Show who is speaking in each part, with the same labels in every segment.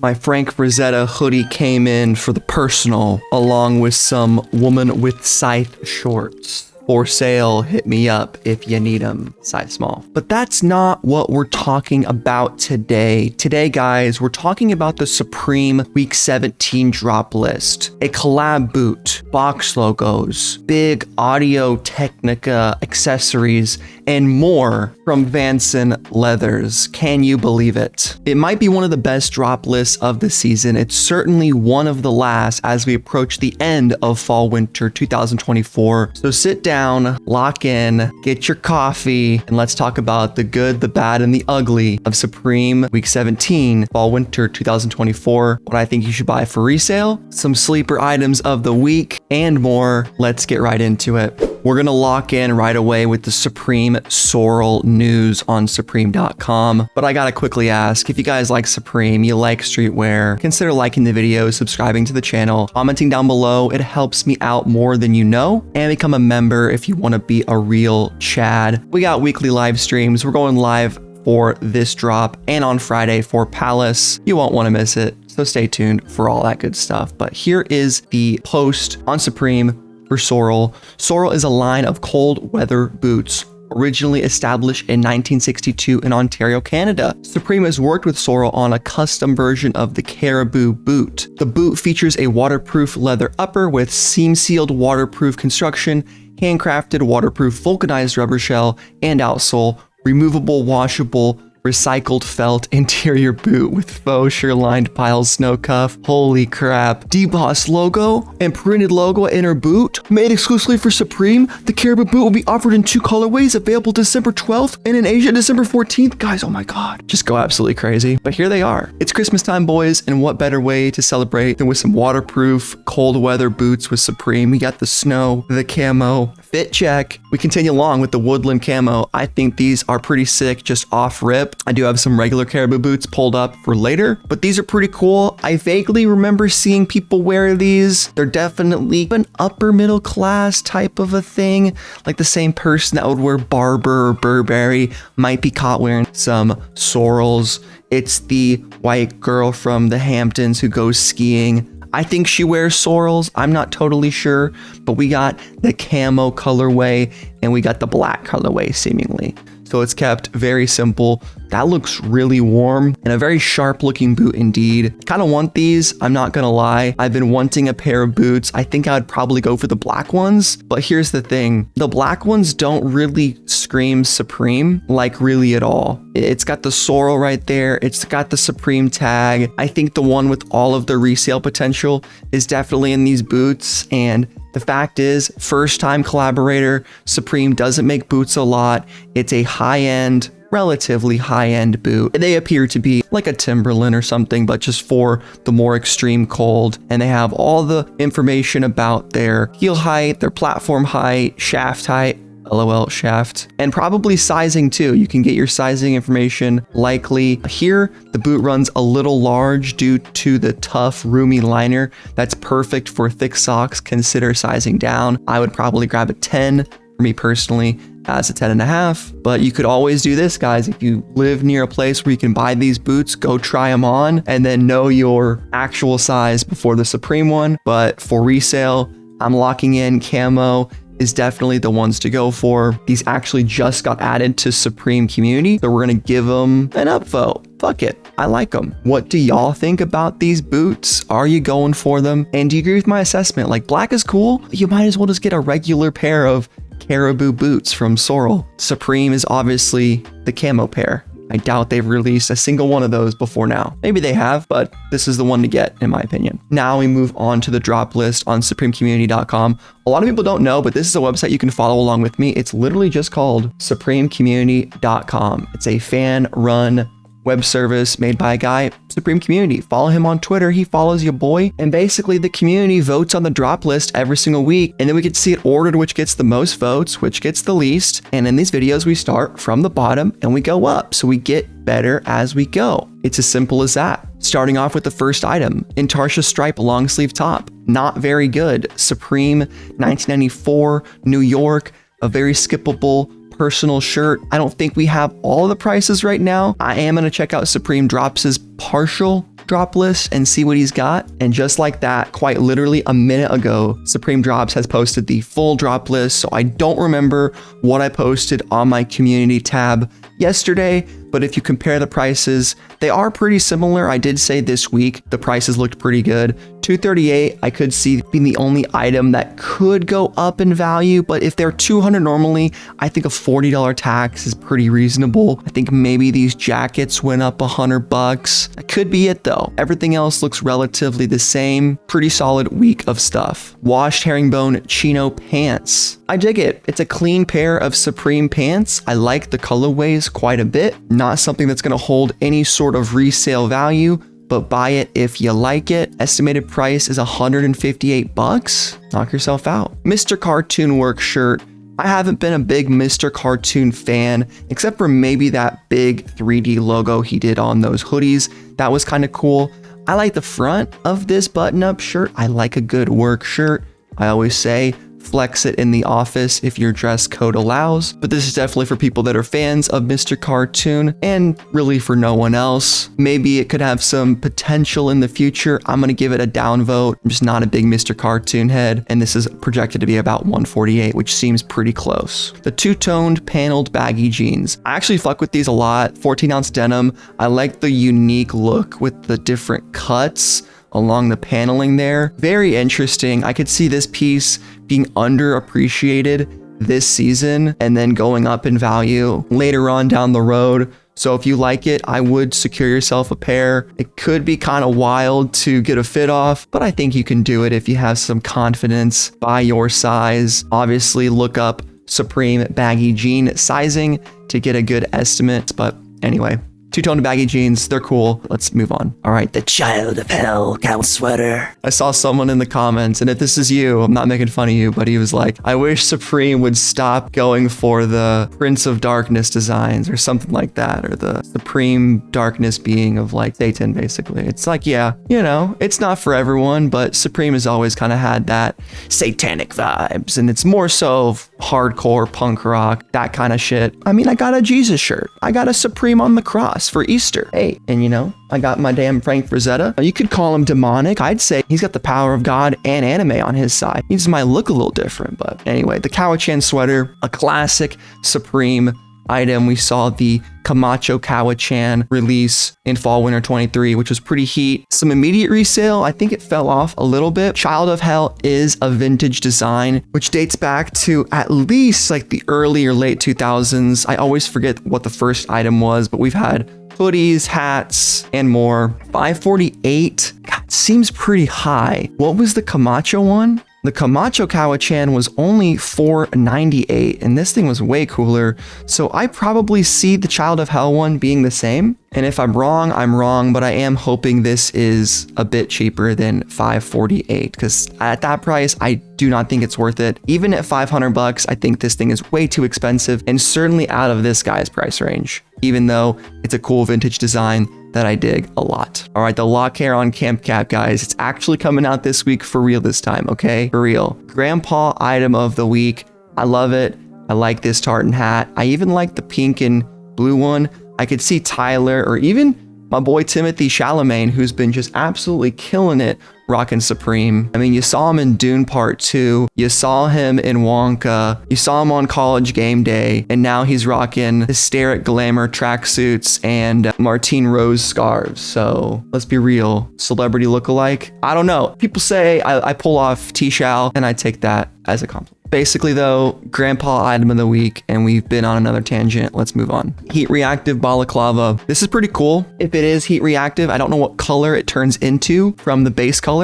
Speaker 1: My Frank Rosetta hoodie came in for the personal, along with some woman with scythe shorts. For sale, hit me up if you need them, size small. But that's not what we're talking about today. Today, guys, we're talking about the Supreme Week 17 drop list, a collab boot, box logos, big Audio Technica accessories, and more from Vanson Leathers. Can you believe it? It might be one of the best drop lists of the season. It's certainly one of the last as we approach the end of fall/winter 2024. So sit down, lock in, get your coffee, and let's talk about the good, the bad, and the ugly of Supreme Week 17 fall/winter 2024. What I think you should buy for resale, some sleeper items of the week, and more. Let's get right into it. We're gonna lock in right away with the Supreme Sorel news on Supreme.com. But I gotta quickly ask, if you guys like Supreme, you like streetwear, consider liking the video, subscribing to the channel, commenting down below. It helps me out more than you know. And become a member if you wanna be a real Chad. We got weekly live streams. We're going live for this drop and on Friday for Palace. You won't wanna miss it. So stay tuned for all that good stuff. But here is the post on Supreme for Sorel. Sorel is a line of cold weather boots, originally established in 1962 in Ontario, Canada. Supreme has worked with Sorel on a custom version of the Caribou boot. The boot features a waterproof leather upper with seam-sealed waterproof construction, handcrafted waterproof vulcanized rubber shell and outsole, removable washable recycled felt interior boot with faux sure-lined pile snow cuff. Holy crap. DBoss logo and printed logo inner boot. Made exclusively for Supreme, the Caribou boot will be offered in 2 colorways, available December 12th and in Asia December 14th. Guys, oh my god. Just go absolutely crazy. But here they are. It's Christmas time, boys, and what better way to celebrate than with some waterproof, cold weather boots with Supreme. We got the snow, the camo, fit check. We continue along with the woodland camo. I think these are pretty sick, just off rip. I do have some regular Caribou boots pulled up for later, but these are pretty cool. I vaguely remember seeing people wear these. They're definitely an upper middle class type of a thing. Like the same person that would wear Barber or Burberry might be caught wearing some Sorels. It's the white girl from the Hamptons who goes skiing. I think she wears Sorels. I'm not totally sure, but we got the camo colorway and we got the black colorway seemingly. So it's kept very simple. That looks really warm and a very sharp looking boot indeed. Kind of want these, I'm not gonna lie. I've been wanting a pair of boots. I think I would probably go for the black ones, but here's the thing. The black ones don't really scream Supreme, like really at all. It's got the Sorel right there. It's got the Supreme tag. I think the one with all of the resale potential is definitely in these boots, and the fact is, first time collaborator, Supreme doesn't make boots a lot. It's a high-end, relatively high-end boot. They appear to be like a Timberland or something, but just for the more extreme cold. And they have all the information about their heel height, their platform height, shaft height, LOL shaft, and probably sizing too. You can get your sizing information likely. Here, the boot runs a little large due to the tough, roomy liner. That's perfect for thick socks. Consider sizing down. I would probably grab a 10 for me personally as a 10.5, but you could always do this, guys. If you live near a place where you can buy these boots, go try them on and then know your actual size before the Supreme one. But for resale, I'm locking in camo is definitely the ones to go for. These actually just got added to Supreme community, so we're gonna give them an upvote. Fuck it, I like them. What do y'all think about these boots? Are you going for them? And do you agree with my assessment? Like, black is cool, you might as well just get a regular pair of Caribou boots from Sorel. Supreme is obviously the camo pair. I doubt they've released a single one of those before now. Maybe they have, but this is the one to get, in my opinion. Now we move on to the drop list on supremecommunity.com. A lot of people don't know, but this is a website you can follow along with me. It's literally just called supremecommunity.com. It's a fan-run web service made by a guy, Supreme Community. Follow him on Twitter. He follows your boy. And basically the community votes on the drop list every single week. And then we get to see it ordered, which gets the most votes, which gets the least. And in these videos, we start from the bottom and we go up. So we get better as we go. It's as simple as that. Starting off with the first item, Intarsia Stripe long sleeve top. Not very good. Supreme 1994, New York, a very skippable personal shirt. I don't think we have all of the prices right now. I am going to check out Supreme Drops' partial Droplist and see what he's got. And just like that, quite literally a minute ago, Supreme Drops has posted the full drop list. So I don't remember what I posted on my community tab yesterday, but if you compare the prices, they are pretty similar. I did say this week the prices looked pretty good. $238 I could see being the only item that could go up in value, but if they're $200 normally, I think a $40 tax is pretty reasonable. I think maybe these jackets went up $100. That could be it though. Everything else looks relatively the same. Pretty solid week of stuff. Washed herringbone chino pants. I dig it. It's a clean pair of Supreme pants. I like the colorways quite a bit. Not something that's going to hold any sort of resale value, but buy it if you like it. Estimated price is $158. Knock yourself out. Mr. Cartoon Work shirt. I haven't been a big Mr. Cartoon fan, except for maybe that big 3D logo he did on those hoodies. That was kind of cool. I like the front of this button-up shirt. I like a good work shirt. I always say, flex it in the office if your dress code allows, but this is definitely for people that are fans of Mr. Cartoon and really for no one else. Maybe it could have some potential in the future. I'm gonna give it a downvote. I'm just not a big Mr. Cartoon head, and this is projected to be about $148, which seems pretty close. The two-toned paneled baggy jeans. I actually fuck with these a lot. 14-ounce denim. I like the unique look with the different cuts along the paneling there. Very interesting. I could see this piece being underappreciated this season and then going up in value later on down the road. So if you like it, I would secure yourself a pair. It could be kind of wild to get a fit off, but I think you can do it if you have some confidence. Buy your size. Obviously look up Supreme baggy jean sizing to get a good estimate. But anyway, two-toned baggy jeans, they're cool. Let's move on. All right, the Child of Hell cow sweater. I saw someone in the comments, and if this is you, I'm not making fun of you, but he was like, I wish Supreme would stop going for the Prince of Darkness designs or something like that, or the Supreme Darkness being of like Satan, basically. It's like, yeah, you know, it's not for everyone, but Supreme has always kind of had that satanic vibes, and it's more so hardcore punk rock, that kind of shit. I mean, I got a Jesus shirt. I got a Supreme on the cross for Easter. Hey, and you know, I got my damn Frank Frazetta. You could call him demonic. I'd say he's got the power of God and anime on his side. He just might look a little different, but anyway, the Cowichan sweater, a classic Supreme item. We saw the Camacho Cowichan release in fall winter 23, which was pretty heat. Some immediate resale, I think it fell off a little bit. Child of Hell is a vintage design, which dates back to at least like the early or late 2000s. I always forget what the first item was, but we've had hoodies, hats, and more. $548, God, seems pretty high. What was the Camacho one? The Camacho Cowichan was only $498, and this thing was way cooler. So I probably see the Child of Hell one being the same. And if I'm wrong, but I am hoping this is a bit cheaper than $548, because at that price, I do not think it's worth it. Even at $500, I think this thing is way too expensive and certainly out of this guy's price range, even though it's a cool vintage design that I dig a lot. All right, the lock hair on Camp Cap, guys. It's actually coming out this week for real this time, okay? For real. Grandpa item of the week. I love it. I like this tartan hat. I even like the pink and blue one. I could see Tyler or even my boy Timothy Chalamet, who's been just absolutely killing it rocking Supreme. I mean, you saw him in Dune Part 2, you saw him in Wonka, you saw him on College Game Day, and now he's rocking hysteric glamour tracksuits and Martine Rose scarves. So let's be real, celebrity lookalike. I don't know. People say I pull off T-Shal, and I take that as a compliment. Basically though, grandpa item of the week, and we've been on another tangent. Let's move on. Heat reactive balaclava. This is pretty cool. If it is heat reactive, I don't know what color it turns into from the base color.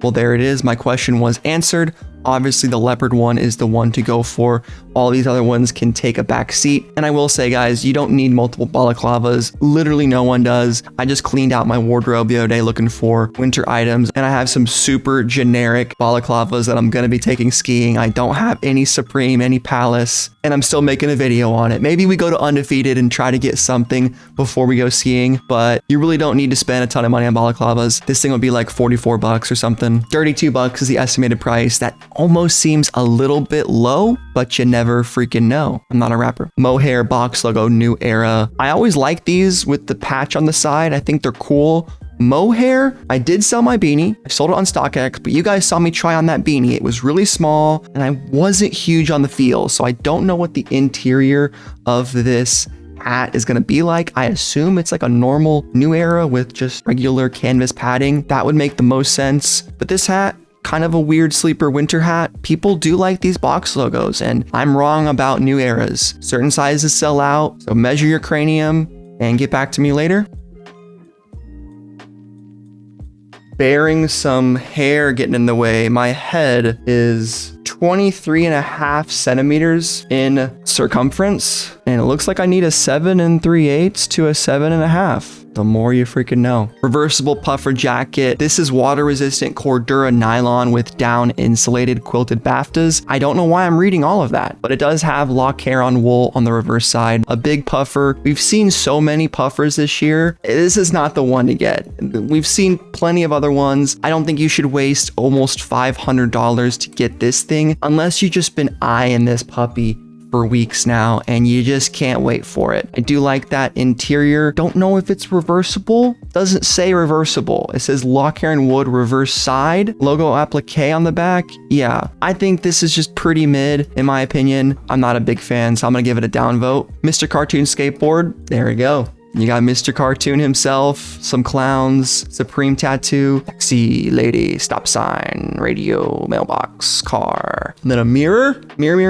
Speaker 1: Well, there it is. My question was answered. Obviously, the leopard one is the one to go for. All these other ones can take a back seat. And I will say, guys, you don't need multiple balaclavas. Literally no one does. I just cleaned out my wardrobe the other day looking for winter items, and I have some super generic balaclavas that I'm going to be taking skiing. I don't have any Supreme, any Palace, and I'm still making a video on it. Maybe we go to Undefeated and try to get something before we go skiing, but you really don't need to spend a ton of money on balaclavas. This thing would be like $44 or something. $32 is the estimated price. That almost seems a little bit low, but you never freaking know. I'm not a rapper. Mohair box logo, new era. I always like these with the patch on the side. I think they're cool. Mohair, I did sell my beanie. I sold it on StockX, but you guys saw me try on that beanie. It was really small and I wasn't huge on the feel. So I don't know what the interior of this hat is gonna be like. I assume it's like a normal New Era with just regular canvas padding. That would make the most sense. But this hat, kind of a weird sleeper winter hat. People do like these box logos, and I'm wrong about New Eras. Certain sizes sell out, so measure your cranium and get back to me later. Bearing some hair getting in the way, my head is 23.5 centimeters in circumference, and it looks like I need a 7 3/8 to a 7.5. The more you freaking know. Reversible puffer jacket. This is water resistant Cordura nylon with down insulated quilted BAFTAs. I don't know why I'm reading all of that, but it does have lock hair on wool on the reverse side. A big puffer. We've seen so many puffers this year. This is not the one to get. We've seen plenty of other ones. I don't think you should waste almost $500 to get this thing unless you've just been eyeing this puppy for weeks now and you just can't wait for it. I do like that interior. Don't know if it's reversible. Doesn't say reversible. It says lock hair and wood reverse side. Logo applique on the back. Yeah, I think this is just pretty mid in my opinion. I'm not a big fan, so I'm gonna give it a down vote. Mr. Cartoon skateboard. There we go. You got Mr. Cartoon himself, some clowns, Supreme tattoo, taxi, lady, stop sign, radio, mailbox, car. And then a mirror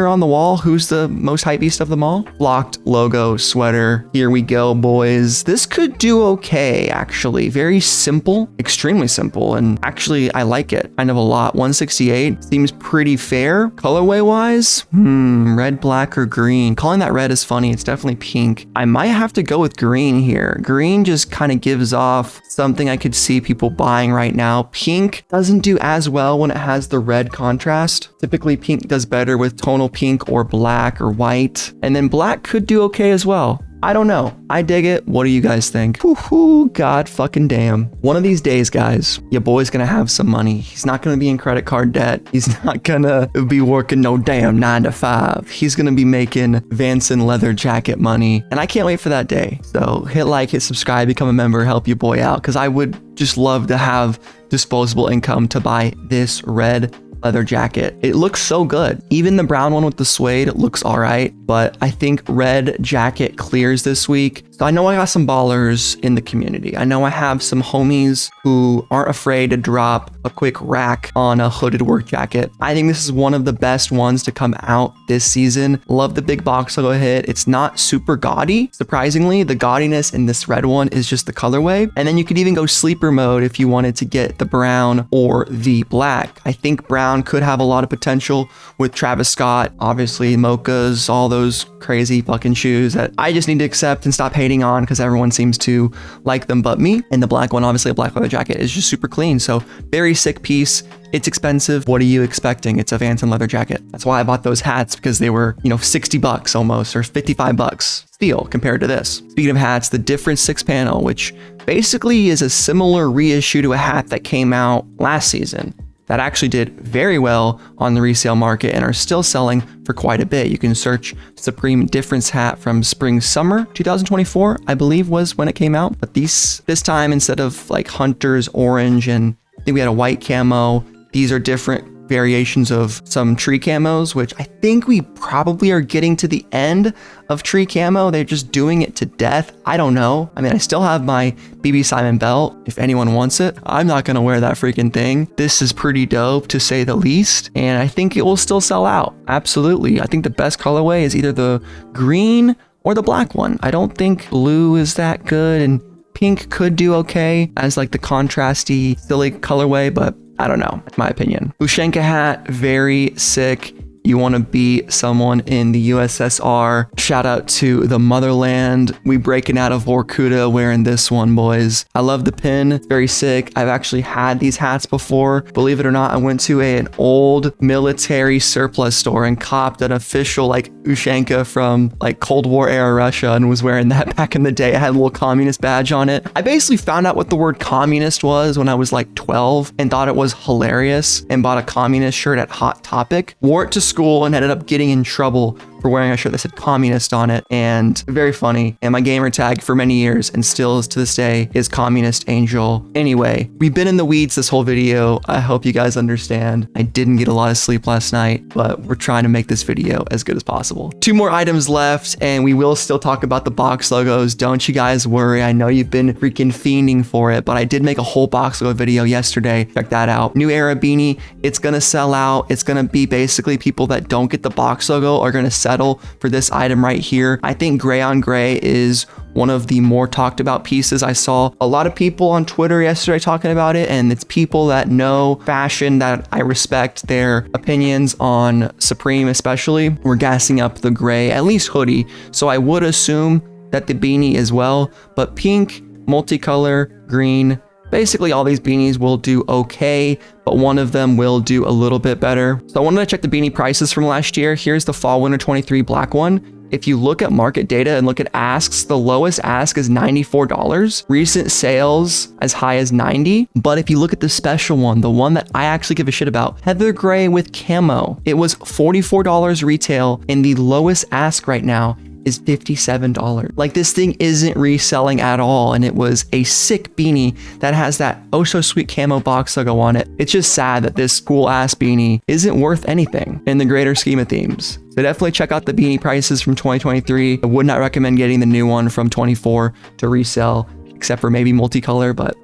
Speaker 1: on the wall. Who's the most hypebeast of them all? Blocked logo, sweater. Here we go, boys. This could do okay, actually. Very simple, extremely simple. And actually, I like it kind of a lot. 168 seems pretty fair. Colorway wise, red, black, or green. Calling that red is funny. It's definitely pink. I might have to go with green here. Green just kind of gives off something I could see people buying right now. Pink doesn't do as well when it has the red contrast. Typically pink does better with tonal pink or black or white. And then black could do okay as well. I don't know. I dig it. What do you guys think? Whoo, God fucking damn. One of these days, guys, your boy's gonna have some money. He's not gonna be in credit card debt. He's not gonna be working no damn 9 to 5. He's gonna be making Vanson leather jacket money. And I can't wait for that day. So hit like, hit subscribe, become a member, help your boy out. Cause I would just love to have disposable income to buy this red leather jacket. It looks so good. Even the brown one with the suede looks all right, but I think red jacket clears this week. So I know I got some ballers in the community. I know I have some homies who aren't afraid to drop a quick rack on a hooded work jacket. I think this is one of the best ones to come out this season. Love the big box logo hit. It's not super gaudy. Surprisingly, the gaudiness in this red one is just the colorway. And then you could even go sleeper mode if you wanted to get the brown or the black. I think brown could have a lot of potential with Travis Scott, obviously mochas, all those crazy fucking shoes that I just need to accept and stop hating on because everyone seems to like them but me. And the black one, obviously a black leather jacket, is just super clean. So very sick piece. It's expensive. What are you expecting? It's a Vanson leather jacket. That's why I bought those hats, because they were, $60 almost, or $55 steal compared to this. Speaking of hats, the different 6-panel, which basically is a similar reissue to a hat that came out last season, that actually did very well on the resale market and are still selling for quite a bit. You can search Supreme Difference hat from spring summer 2024, I believe was when it came out. But this time, instead of like Hunter's orange and I think we had a white camo, these are different variations of some tree camos, which I think we probably are getting to the end of tree camo. They're just doing it to death. I don't know. I mean, I still have my BB Simon belt if anyone wants it. I'm not gonna wear that freaking thing. This is pretty dope to say the least, and I think it will still sell out. Absolutely. I think the best colorway is either the green or the black one. I don't think blue is that good, and pink could do okay as like the contrasty silly colorway, but I don't know, in my opinion. Ushanka hat, very sick. You want to be someone in the USSR. Shout out to the motherland. We breaking out of Vorkuta wearing this one, boys. I love the pin. It's very sick. I've actually had these hats before. Believe it or not, I went to an old military surplus store and copped an official like Ushanka from like Cold War era Russia and was wearing that back in the day. It had a little communist badge on it. I basically found out what the word communist was when I was like 12 and thought it was hilarious and bought a communist shirt at Hot Topic. Wore it to school and ended up getting in trouble for wearing a shirt that said communist on it, and very funny. And my gamer tag for many years and still is to this day is Communist Angel. Anyway, we've been in the weeds this whole video. I hope you guys understand. I didn't get a lot of sleep last night, but we're trying to make this video as good as possible. 2 more items left, and we will still talk about the box logos. Don't you guys worry. I know you've been freaking fiending for it, but I did make a whole box logo video yesterday. Check that out. New Era beanie. It's gonna sell out. It's gonna be basically people that don't get the box logo are gonna settle for this item right here. I think gray on gray is one of the more talked about pieces. I saw a lot of people on Twitter yesterday talking about it, and it's people that know fashion that I respect their opinions on Supreme especially. We're gassing up the gray, at least hoodie. So I would assume that the beanie as well, but pink, multicolor, green, basically all these beanies will do okay, but one of them will do a little bit better. So I wanted to check the beanie prices from last year. Here's the fall winter 23 black one. If you look at market data and look at asks, the lowest ask is $94. Recent sales as high as $90. But if you look at the special one, the one that I actually give a shit about, Heather Gray with camo, it was $44 retail, and the lowest ask right now is $57. Like, this thing isn't reselling at all, and it was a sick beanie that has that oh so sweet camo box logo on it. It's just sad that this cool ass beanie isn't worth anything in the greater scheme of themes. So definitely check out the beanie prices from 2023. I would not recommend getting the new one from 24 to resell, except for maybe multicolor, but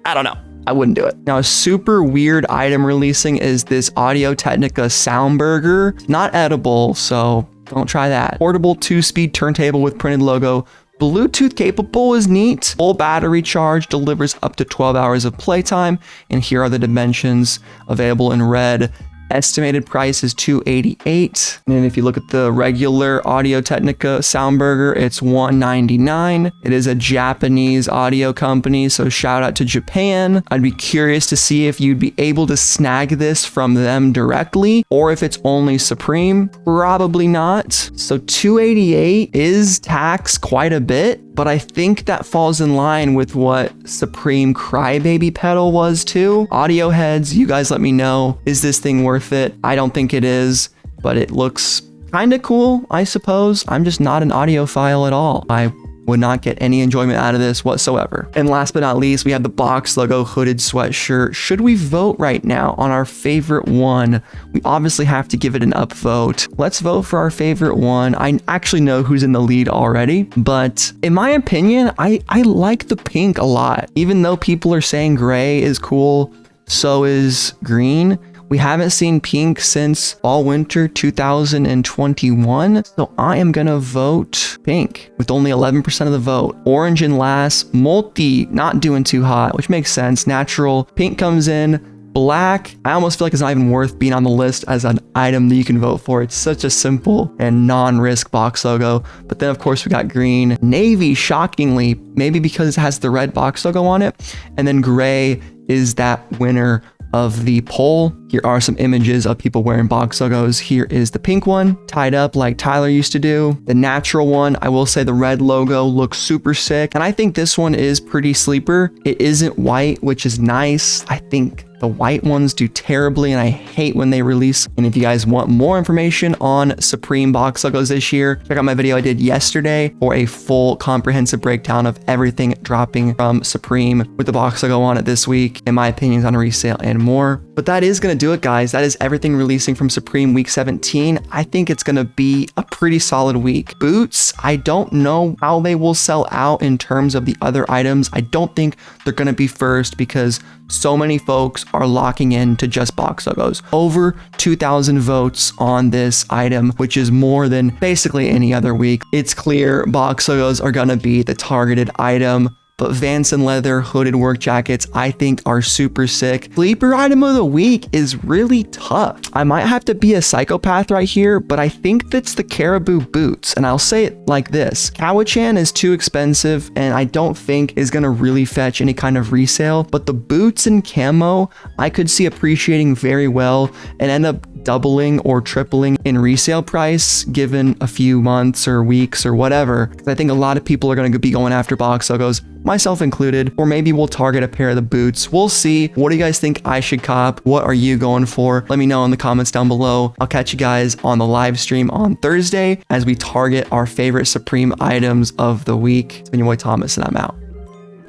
Speaker 1: I don't know. I wouldn't do it. Now, a super weird item releasing is this Audio-Technica Soundburger. Not edible, so don't try that. Portable 2-speed turntable with printed logo. Bluetooth capable is neat. Full battery charge, delivers up to 12 hours of playtime. And here are the dimensions available in red. Estimated price is $288. And if you look at the regular Audio-Technica Soundburger, it's $199. It is a Japanese audio company, so shout out to Japan. I'd be curious to see if you'd be able to snag this from them directly, or if it's only Supreme. Probably not. So $288 is taxed quite a bit, but I think that falls in line with what Supreme Crybaby pedal was too. Audio heads, you guys let me know. Is this thing worth it? I don't think it is, but it looks kind of cool, I suppose. I'm just not an audiophile at all. I would not get any enjoyment out of this whatsoever. And last but not least, we have the box logo hooded sweatshirt. Should we vote right now on our favorite one? We obviously have to give it an upvote. Let's vote for our favorite one. I actually know who's in the lead already, but in my opinion, I like the pink a lot. Even though people are saying gray is cool, so is green. We haven't seen pink since fall winter 2021, so I am gonna vote pink with only 11% of the vote. Orange in last, multi not doing too hot, which makes sense. Natural, pink comes in. Black, I almost feel like it's not even worth being on the list as an item that you can vote for. It's such a simple and non-risk box logo. But then of course we got green. Navy, shockingly, maybe because it has the red box logo on it. And then gray is that winner of the poll. Here are some images of people wearing box logos. Here is the pink one, tied up like Tyler used to do. The natural one, I will say the red logo looks super sick. And I think this one is pretty sleeper. It isn't white, which is nice. I think the white ones do terribly, and I hate when they release. And if you guys want more information on Supreme box logos this year, check out my video I did yesterday for a full comprehensive breakdown of everything dropping from Supreme with the box logo on it this week, and my opinions on resale and more. But that is going to do it, guys. That is everything releasing from Supreme week 17. I think it's going to be a pretty solid week. Boots, I don't know how they will sell out in terms of the other items. I don't think they're going to be first because so many folks are locking in to just box logos. Over 2,000 votes on this item, which is more than basically any other week. It's clear box logos are going to be the targeted item. But Vans and leather hooded work jackets, I think, are super sick. Sleeper item of the week is really tough. I might have to be a psychopath right here, but I think that's the Caribou boots. And I'll say it like this. Cowichan is too expensive and I don't think is gonna really fetch any kind of resale, but the boots and camo, I could see appreciating very well and end up doubling or tripling in resale price given a few months or weeks or whatever. Because I think a lot of people are going to be going after box logos myself included, or maybe we'll target a pair of the boots. We'll see. What do you guys think I should cop? What are you going for? Let me know in the comments down below. I'll catch you guys on the live stream on Thursday as we target our favorite Supreme items of the week. It's been your boy Thomas, and I'm out.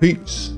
Speaker 1: Peace.